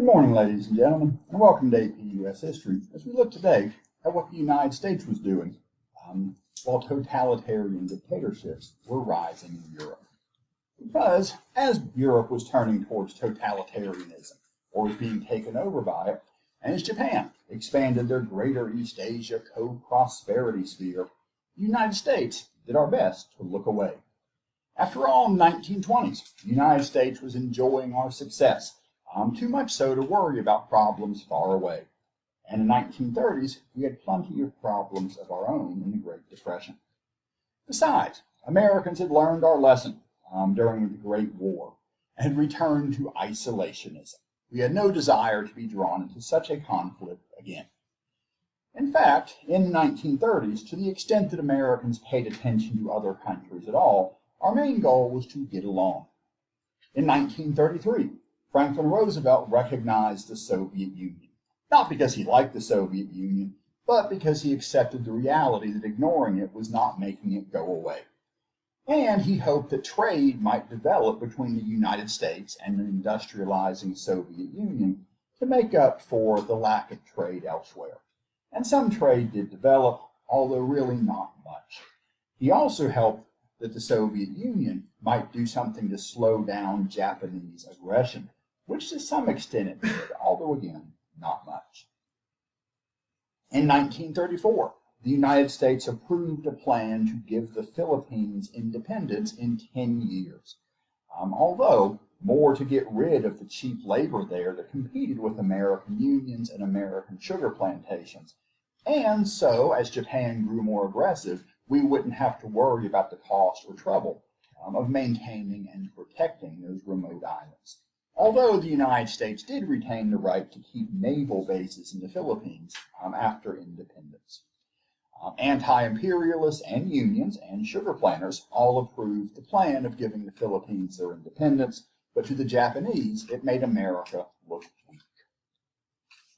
Good morning, ladies and gentlemen, and welcome to AP US History as we look today at what the United States was doing while totalitarian dictatorships were rising in Europe. Because as Europe was turning towards totalitarianism, or was being taken over by it, and as Japan expanded their greater East Asia co-prosperity sphere, the United States did our best to look away. After all, in the 1920s, the United States was enjoying our success, too much so to worry about problems far away. And in the 1930s, we had plenty of problems of our own in the Great Depression. Besides, Americans had learned our lesson during the Great War and had returned to isolationism. We had no desire to be drawn into such a conflict again. In fact, in the 1930s, to the extent that Americans paid attention to other countries at all, our main goal was to get along. In 1933, Franklin Roosevelt recognized the Soviet Union, not because he liked the Soviet Union, but because he accepted the reality that ignoring it was not making it go away. And he hoped that trade might develop between the United States and the industrializing Soviet Union to make up for the lack of trade elsewhere. And some trade did develop, although really not much. He also hoped that the Soviet Union might do something to slow down Japanese aggression, which to some extent it did, although again, not much. In 1934, the United States approved a plan to give the Philippines independence in 10 years, although more to get rid of the cheap labor there that competed with American unions and American sugar plantations. And so, as Japan grew more aggressive, we wouldn't have to worry about the cost or trouble of maintaining and protecting those remote islands. Although the United States did retain the right to keep naval bases in the Philippines after independence. Anti-imperialists and unions and sugar planters all approved the plan of giving the Philippines their independence, but to the Japanese, it made America look weak.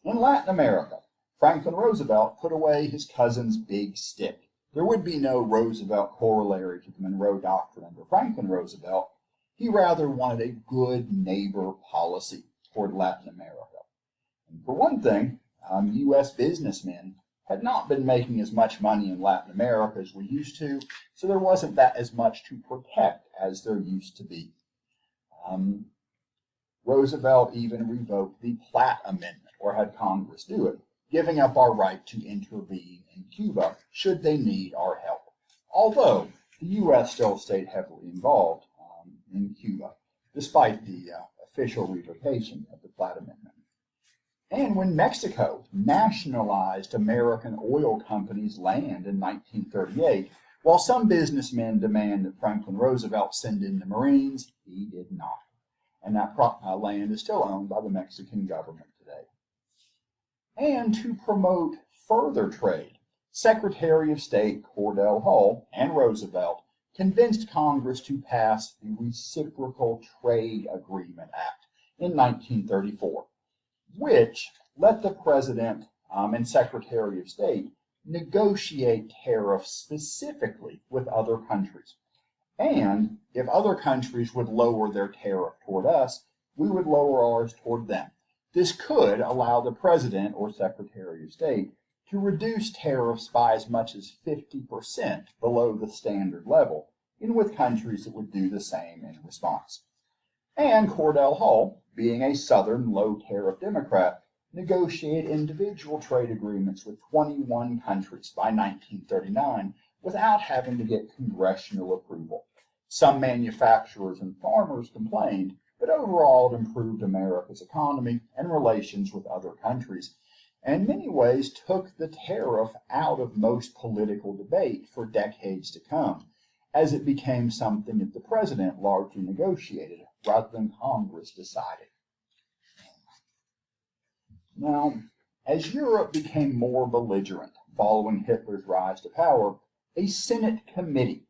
In Latin America, Franklin Roosevelt put away his cousin's big stick. There would be no Roosevelt corollary to the Monroe Doctrine under Franklin Roosevelt. He rather wanted a good neighbor policy toward Latin America. And for one thing, U.S. businessmen had not been making as much money in Latin America as we used to, so there wasn't that as much to protect as there used to be. Roosevelt even revoked the Platt Amendment, or had Congress do it, giving up our right to intervene in Cuba should they need our help, although the U.S. still stayed heavily involved in Cuba, despite the official revocation of the Platt Amendment. And when Mexico nationalized American oil companies' land in 1938, while some businessmen demanded that Franklin Roosevelt send in the Marines, he did not. And that land is still owned by the Mexican government today. And to promote further trade, Secretary of State Cordell Hull and Roosevelt convinced Congress to pass the Reciprocal Trade Agreement Act in 1934, which let the President and Secretary of State negotiate tariffs specifically with other countries. And if other countries would lower their tariff toward us, we would lower ours toward them. This could allow the President or Secretary of State to reduce tariffs by as much as 50% below the standard level, and with countries that would do the same in response. And Cordell Hull, being a Southern low-tariff Democrat, negotiated individual trade agreements with 21 countries by 1939 without having to get congressional approval. Some manufacturers and farmers complained, but overall it improved America's economy and relations with other countries, and in many ways took the tariff out of most political debate for decades to come, as it became something that the President largely negotiated rather than Congress decided. Now, as Europe became more belligerent following Hitler's rise to power, a Senate committee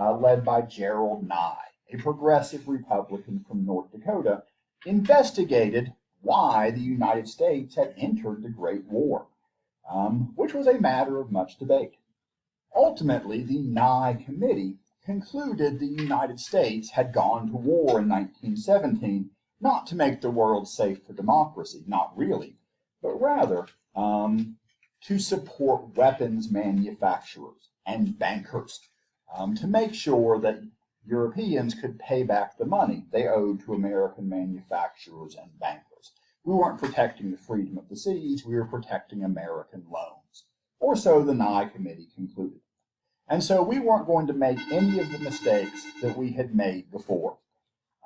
led by Gerald Nye, a progressive Republican from North Dakota, investigated why the United States had entered the Great War, which was a matter of much debate. Ultimately, the Nye Committee concluded the United States had gone to war in 1917 not to make the world safe for democracy, not really, but rather to support weapons manufacturers and bankers, to make sure that Europeans could pay back the money they owed to American manufacturers and bankers. We weren't protecting the freedom of the seas, we were protecting American loans. Or so the Nye Committee concluded. And so we weren't going to make any of the mistakes that we had made before.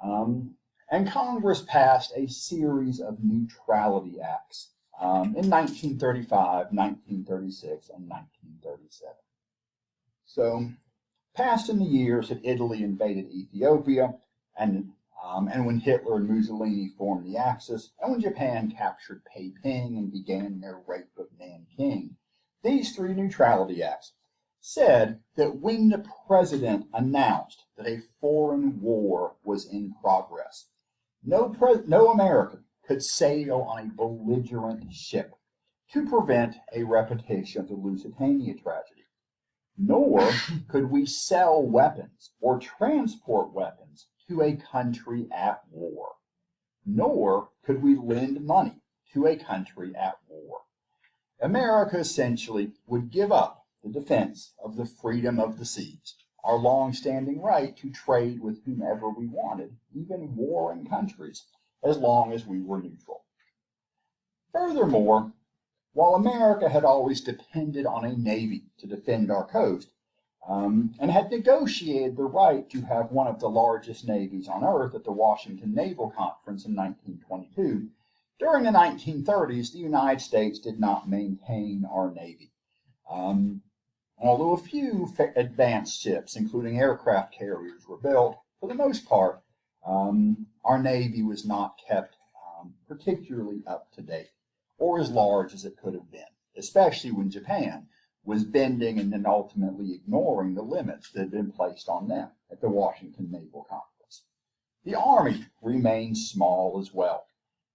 And Congress passed a series of Neutrality Acts in 1935, 1936, and 1937. So, passed in the years that Italy invaded Ethiopia, and when Hitler and Mussolini formed the Axis, and when Japan captured Peiping and began their rape of Nanking. These three Neutrality Acts said that when the president announced that a foreign war was in progress, no American could sail on a belligerent ship to prevent a repetition of the Lusitania tragedy. Nor could we sell weapons or transport weapons to a country at war. Nor could we lend money to a country at war. America essentially would give up the defense of the freedom of the seas, our long-standing right to trade with whomever we wanted, even warring countries, as long as we were neutral. Furthermore, while America had always depended on a navy to defend our coast, and had negotiated the right to have one of the largest navies on earth at the Washington Naval Conference in 1922, during the 1930s, the United States did not maintain our navy. Although a few advanced ships, including aircraft carriers, were built, for the most part, our navy was not kept particularly up to date, or as large as it could have been, especially when Japan was bending and then ultimately ignoring the limits that had been placed on them at the Washington Naval Conference. The Army remained small as well,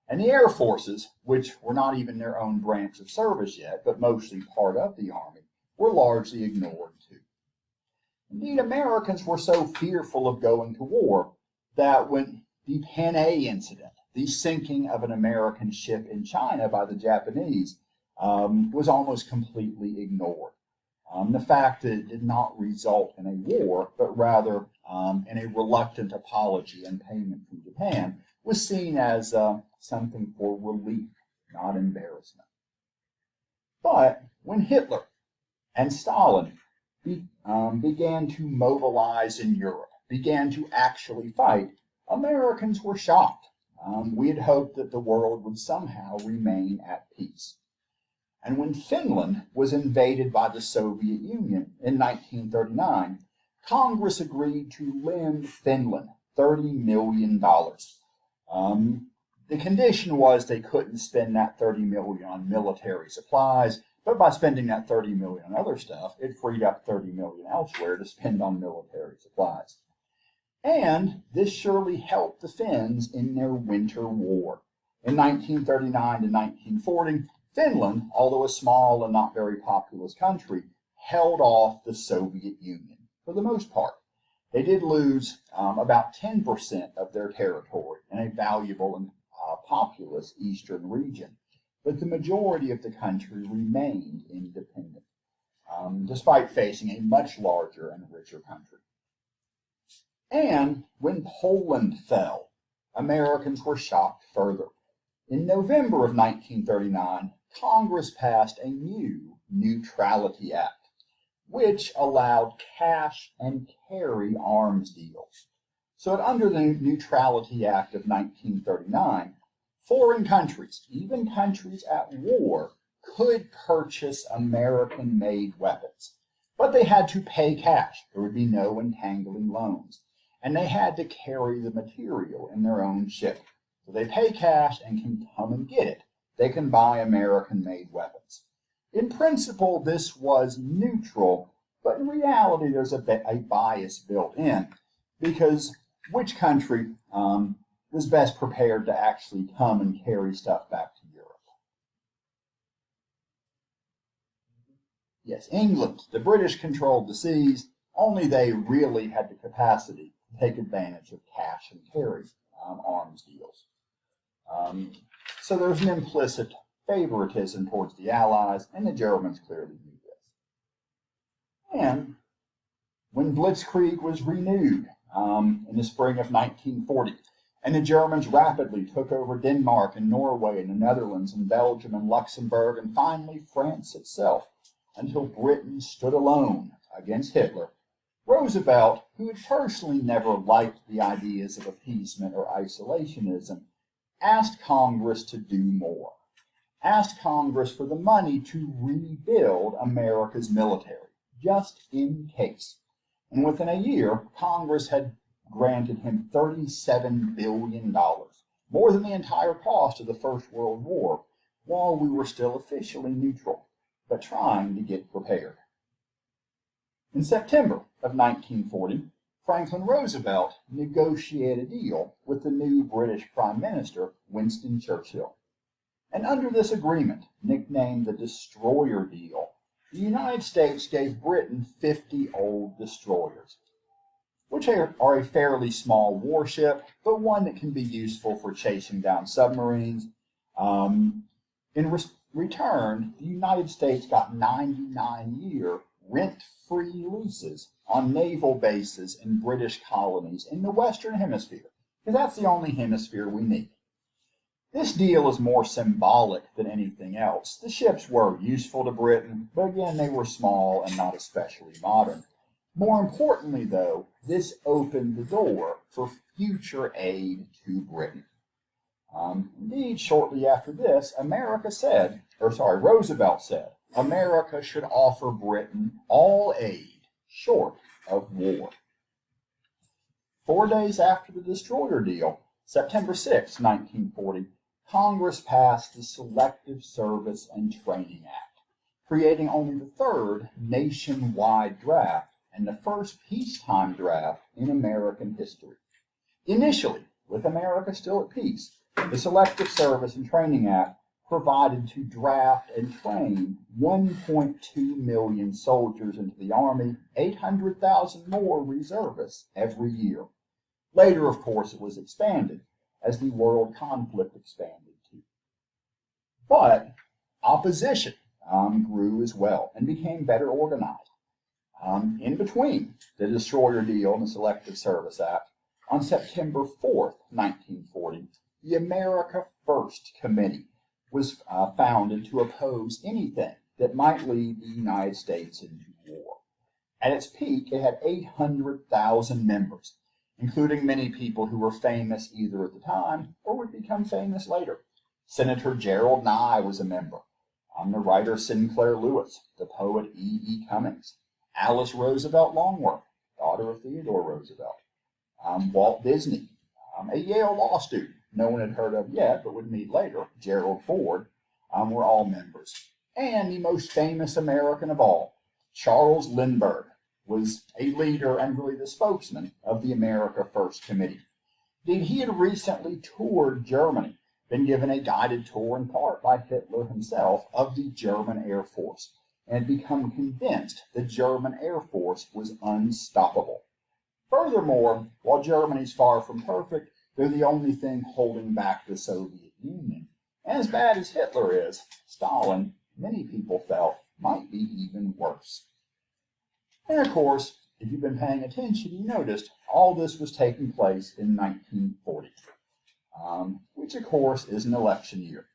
and the Air Forces, which were not even their own branch of service yet, but mostly part of the Army, were largely ignored too. Indeed, Americans were so fearful of going to war that when the Panay Incident, the sinking of an American ship in China by the Japanese, was almost completely ignored. The fact that it did not result in a war, but rather in a reluctant apology and payment from Japan, was seen as something for relief, not embarrassment. But when Hitler and Stalin began to mobilize in Europe, began to actually fight, Americans were shocked. We had hoped that the world would somehow remain at peace. And when Finland was invaded by the Soviet Union in 1939, Congress agreed to lend Finland $30 million. The condition was they couldn't spend that $30 million on military supplies, but by spending that $30 million on other stuff, it freed up $30 million elsewhere to spend on military supplies. And this surely helped the Finns in their winter war. In 1939 to 1940, Finland, although a small and not very populous country, held off the Soviet Union for the most part. They did lose about 10% of their territory in a valuable and populous eastern region, but the majority of the country remained independent, despite facing a much larger and richer country. And when Poland fell, Americans were shocked further. In November of 1939, Congress passed a new Neutrality Act, which allowed cash and carry arms deals. So that under the Neutrality Act of 1939, foreign countries, even countries at war, could purchase American-made weapons. But they had to pay cash. There would be no entangling loans. And they had to carry the material in their own ship. So they pay cash and can come and get it. They can buy American-made weapons. In principle, this was neutral, but in reality, there's a bias built in, because which country was best prepared to actually come and carry stuff back to Europe? Yes, England. The British controlled the seas. Only they really had the capacity to take advantage of cash and carry arms deals. So there's an implicit favoritism towards the Allies, and the Germans clearly knew this. And when Blitzkrieg was renewed in the spring of 1940, and the Germans rapidly took over Denmark and Norway and the Netherlands and Belgium and Luxembourg and finally France itself, until Britain stood alone against Hitler, Roosevelt, who had personally never liked the ideas of appeasement or isolationism, asked Congress to do more, asked Congress for the money to rebuild America's military, just in case. And within a year, Congress had granted him $37 billion, more than the entire cost of the First World War, while we were still officially neutral, but trying to get prepared. In September of 1940, Franklin Roosevelt negotiated a deal with the new British Prime Minister, Winston Churchill. And under this agreement, nicknamed the Destroyer Deal, the United States gave Britain 50 old destroyers, which are a fairly small warship, but one that can be useful for chasing down submarines. In return, the United States got 99-year rent-free leases on naval bases in British colonies in the Western Hemisphere, because that's the only hemisphere we need. This deal is more symbolic than anything else. The ships were useful to Britain, but again, they were small and not especially modern. More importantly, though, this opened the door for future aid to Britain. Indeed, shortly after this, Roosevelt said, America should offer Britain all aid short of war. 4 days after the Destroyer Deal, September 6, 1940, Congress passed the Selective Service and Training Act, creating only the third nationwide draft and the first peacetime draft in American history. Initially, with America still at peace, the Selective Service and Training Act provided to draft and train 1.2 million soldiers into the Army, 800,000 more reservists every year. Later, of course, it was expanded as the world conflict expanded too. But opposition grew as well and became better organized. In between the Destroyer Deal and the Selective Service Act, on September 4th, 1940, the America First Committee was founded to oppose anything that might lead the United States into war. At its peak, it had 800,000 members, including many people who were famous either at the time or would become famous later. Senator Gerald Nye was a member. The writer Sinclair Lewis, the poet E.E. Cummings, Alice Roosevelt Longworth, daughter of Theodore Roosevelt, Walt Disney, a Yale law student no one had heard of yet but would meet later, Gerald Ford, were all members. And the most famous American of all, Charles Lindbergh, was a leader and really the spokesman of the America First Committee. Indeed, he had recently toured Germany, been given a guided tour in part by Hitler himself of the German Air Force, and had become convinced the German Air Force was unstoppable. Furthermore, while Germany's far from perfect, they're the only thing holding back the Soviet Union. And as bad as Hitler is, Stalin, many people felt, might be even worse. And of course, if you've been paying attention, you noticed all this was taking place in 1940, which of course is an election year.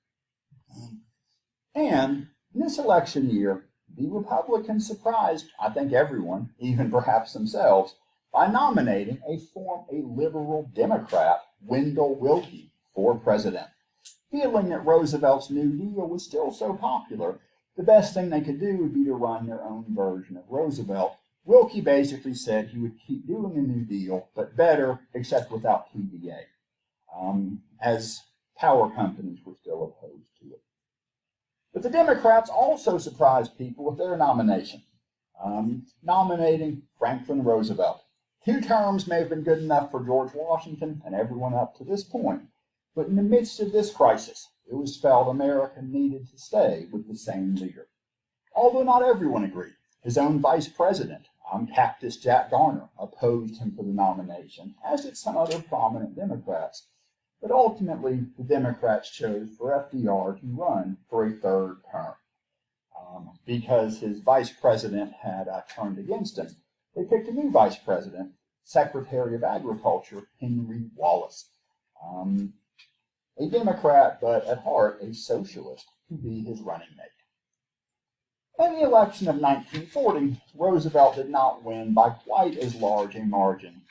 And in this election year, the Republicans surprised, I think, everyone, even perhaps themselves, by nominating a liberal Democrat, Wendell Willkie, for president. Feeling that Roosevelt's New Deal was still so popular, the best thing they could do would be to run their own version of Roosevelt. Willkie basically said he would keep doing the New Deal, but better, except without TVA, as power companies were still opposed to it. But the Democrats also surprised people with their nomination, nominating Franklin Roosevelt. 2 terms may have been good enough for George Washington and everyone up to this point, but in the midst of this crisis, it was felt America needed to stay with the same leader. Although not everyone agreed. His own vice president, Cactus Jack Garner opposed him for the nomination, as did some other prominent Democrats. But ultimately, the Democrats chose for FDR to run for a third term. Because his vice president had turned against him, they picked a new vice president, Secretary of Agriculture, Henry Wallace, a Democrat, but at heart a socialist, to be his running mate. In the election of 1940, Roosevelt did not win by quite as large a margin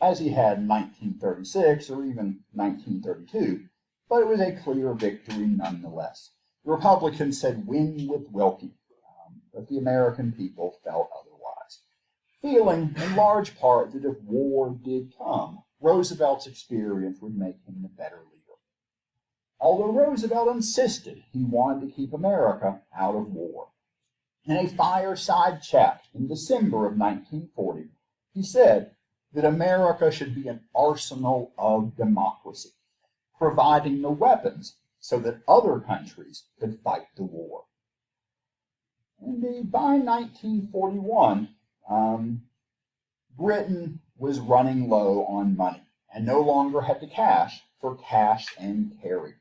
as he had in 1936 or even 1932, but it was a clear victory nonetheless. The Republicans said win with Willkie, but the American people felt otherwise, feeling in large part that if war did come, Roosevelt's experience would make him the better leader. Although Roosevelt insisted he wanted to keep America out of war. In a fireside chat in December of 1940, he said that America should be an arsenal of democracy, providing the weapons so that other countries could fight the war. Indeed, by 1941, Britain was running low on money and no longer had the cash for cash and carry.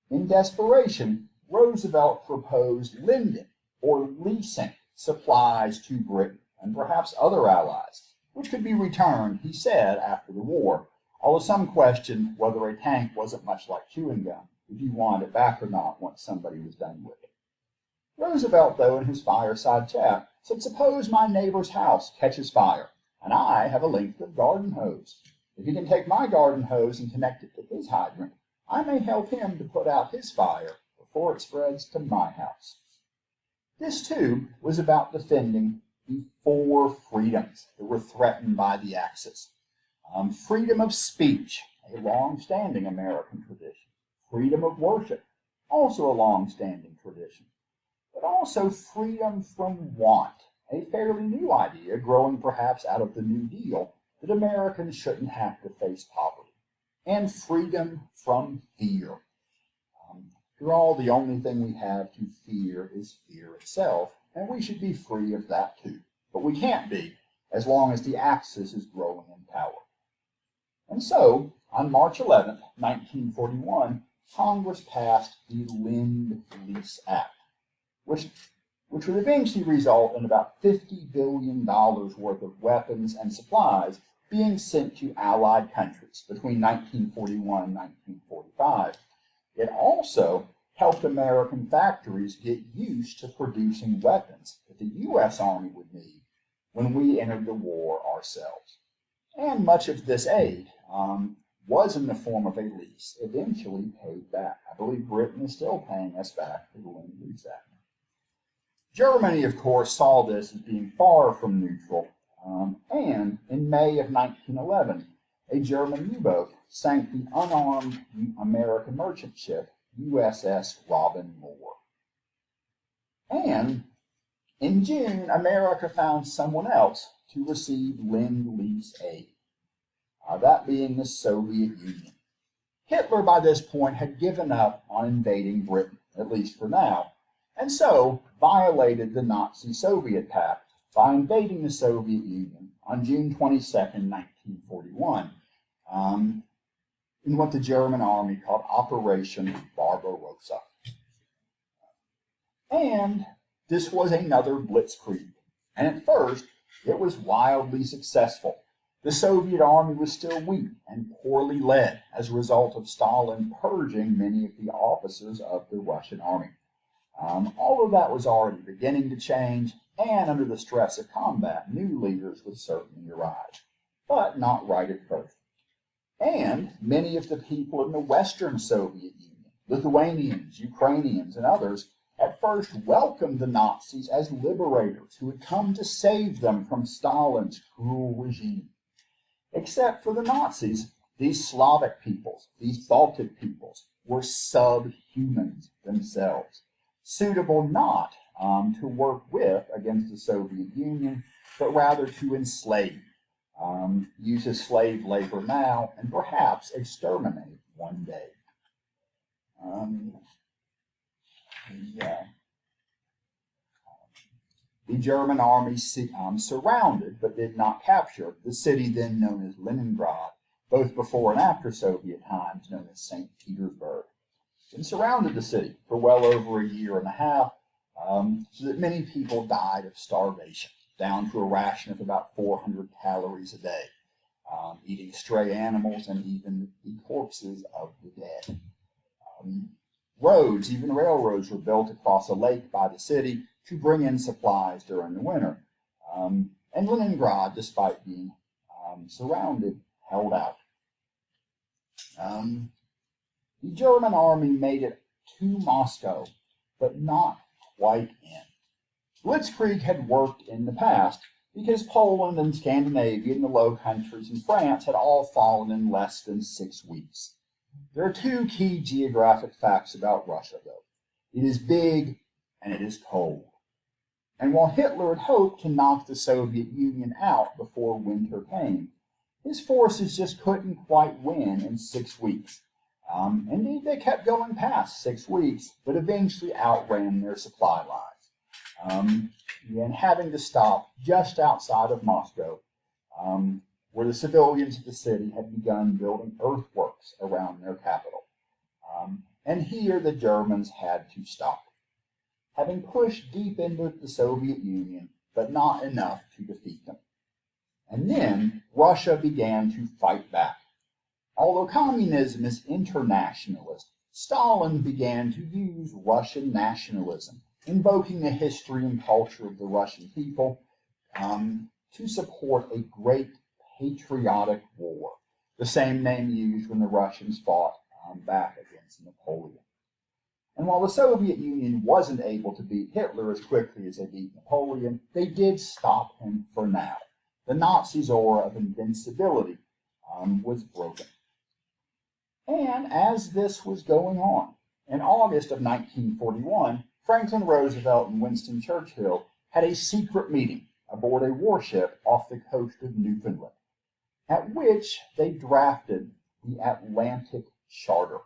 In desperation, Roosevelt proposed lending or leasing supplies to Britain and perhaps other allies, which could be returned, he said, after the war, although some questioned whether a tank wasn't much like chewing gum, if you wanted it back or not once somebody was done with it. Roosevelt, though, in his fireside chat, said, suppose my neighbor's house catches fire, and I have a length of garden hose. If he can take my garden hose and connect it to his hydrant, I may help him to put out his fire before it spreads to my house. This, too, was about defending the four freedoms that were threatened by the Axis. Freedom of speech, a long-standing American tradition. Freedom of worship, also a long-standing tradition. But also freedom from want, a fairly new idea growing perhaps out of the New Deal, that Americans shouldn't have to face poverty. And freedom from fear. After all, the only thing we have to fear is fear itself, and we should be free of that too. But we can't be, as long as the Axis is growing in power. And so, on March 11, 1941, Congress passed the Lend-Lease Act, which would eventually result in about $50 billion worth of weapons and supplies being sent to Allied countries between 1941 and 1945. It also helped American factories get used to producing weapons that the U.S. Army would need when we entered the war ourselves. And much of this aid was in the form of a lease, eventually paid back. I believe Britain is still paying us back for the Lend-Lease Act. Germany, of course, saw this as being far from neutral, and in May of 1911, a German U-boat sank the unarmed American merchant ship USS Robin Moor. And in June, America found someone else to receive Lend-Lease aid, that being the Soviet Union. Hitler, by this point, had given up on invading Britain, at least for now, and so violated the Nazi-Soviet pact by invading the Soviet Union on June 22, 1941, in what the German army called Operation Barbarossa. And this was another Blitzkrieg, and at first it was wildly successful. The Soviet army was still weak and poorly led as a result of Stalin purging many of the officers of the Russian army. All of that was already beginning to change, and under the stress of combat, new leaders would certainly arise, but not right at first. And many of the people in the Western Soviet Union, Lithuanians, Ukrainians, and others, at first welcomed the Nazis as liberators who had come to save them from Stalin's cruel regime. Except for the Nazis, these Slavic peoples, these Baltic peoples, were subhumans themselves, suitable not to work with against the Soviet Union, but rather to enslave, use as slave labor now, and perhaps exterminate one day. The German army surrounded, but did not capture, the city then known as Leningrad, both before and after Soviet times known as St. Petersburg. It surrounded the city for well over a year and a half, so that many people died of starvation, down to a ration of about 400 calories a day, eating stray animals and even the corpses of the dead. Roads, even railroads, were built across a lake by the city to bring in supplies during the winter. And Leningrad, despite being surrounded, held out. The German army made it to Moscow, but not quite in. Blitzkrieg had worked in the past because Poland and Scandinavia and the Low Countries and France had all fallen in less than 6 weeks. There are two key geographic facts about Russia, though. It is big and it is cold. And while Hitler had hoped to knock the Soviet Union out before winter came, his forces just couldn't quite win in 6 weeks. Indeed, they kept going past 6 weeks, but eventually outran their supply lines. And having to stop just outside of Moscow, where the civilians of the city had begun building earthworks around their capital. And here the Germans had to stop, having pushed deep into the Soviet Union, but not enough to defeat them. And then Russia began to fight back. Although communism is internationalist, Stalin began to use Russian nationalism, invoking the history and culture of the Russian people, to support a great patriotic war, the same name used when the Russians fought back against Napoleon. And while the Soviet Union wasn't able to beat Hitler as quickly as they beat Napoleon, they did stop him for now. The Nazis' aura of invincibility was broken. And as this was going on, in August of 1941, Franklin Roosevelt and Winston Churchill had a secret meeting aboard a warship off the coast of Newfoundland, at which they drafted the Atlantic Charter,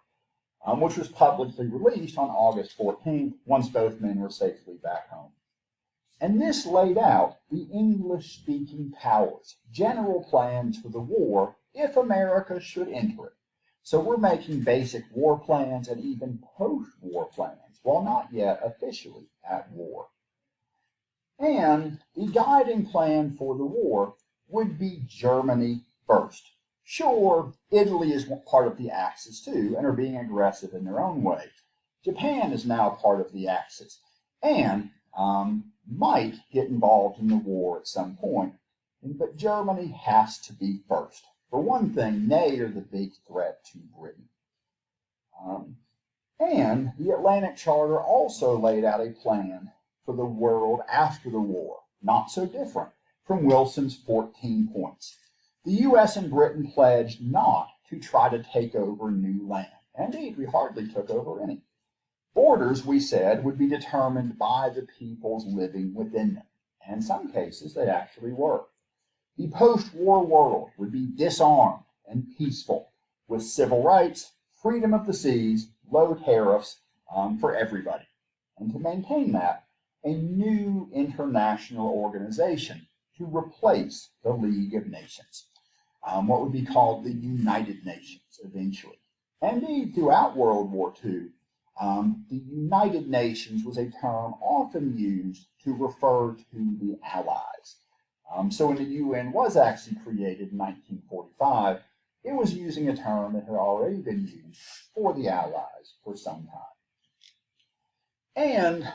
which was publicly released on August 14th, once both men were safely back home. And this laid out the English-speaking powers' general plans for the war if America should enter it. So we're making basic war plans and even post-war plans, while not yet officially at war. And the guiding plan for the war would be Germany first. Sure, Italy is part of the Axis too, and are being aggressive in their own way. Japan is now part of the Axis, and might get involved in the war at some point, but Germany has to be first. For one thing, they are the big threat to Britain. And the Atlantic Charter also laid out a plan for the world after the war, not so different from Wilson's 14 points. The U.S. and Britain pledged not to try to take over new land. Indeed, we hardly took over any. Borders, we said, would be determined by the peoples living within them. And in some cases, they actually were. The post-war world would be disarmed and peaceful, with civil rights, freedom of the seas, low tariffs for everybody. And to maintain that, a new international organization to replace the League of Nations, what would be called the United Nations eventually. Indeed, throughout World War II, the United Nations was a term often used to refer to the Allies. So when the UN was actually created in 1945, it was using a term that had already been used for the Allies for some time. And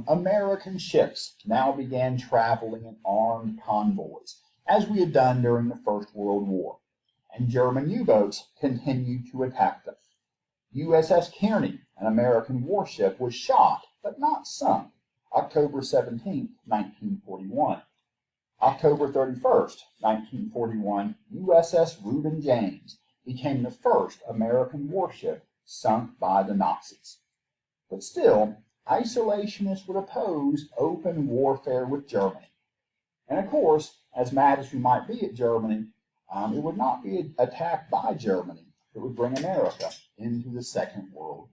American ships now began traveling in armed convoys, as we had done during the First World War, and German U-boats continued to attack them. USS Kearney, an American warship, was shot, but not sunk, October 17, 1941. October 31st, 1941, USS Reuben James became the first American warship sunk by the Nazis. But still, isolationists would oppose open warfare with Germany. And of course, as mad as we might be at Germany, it would not be attacked by Germany that would bring America into the Second World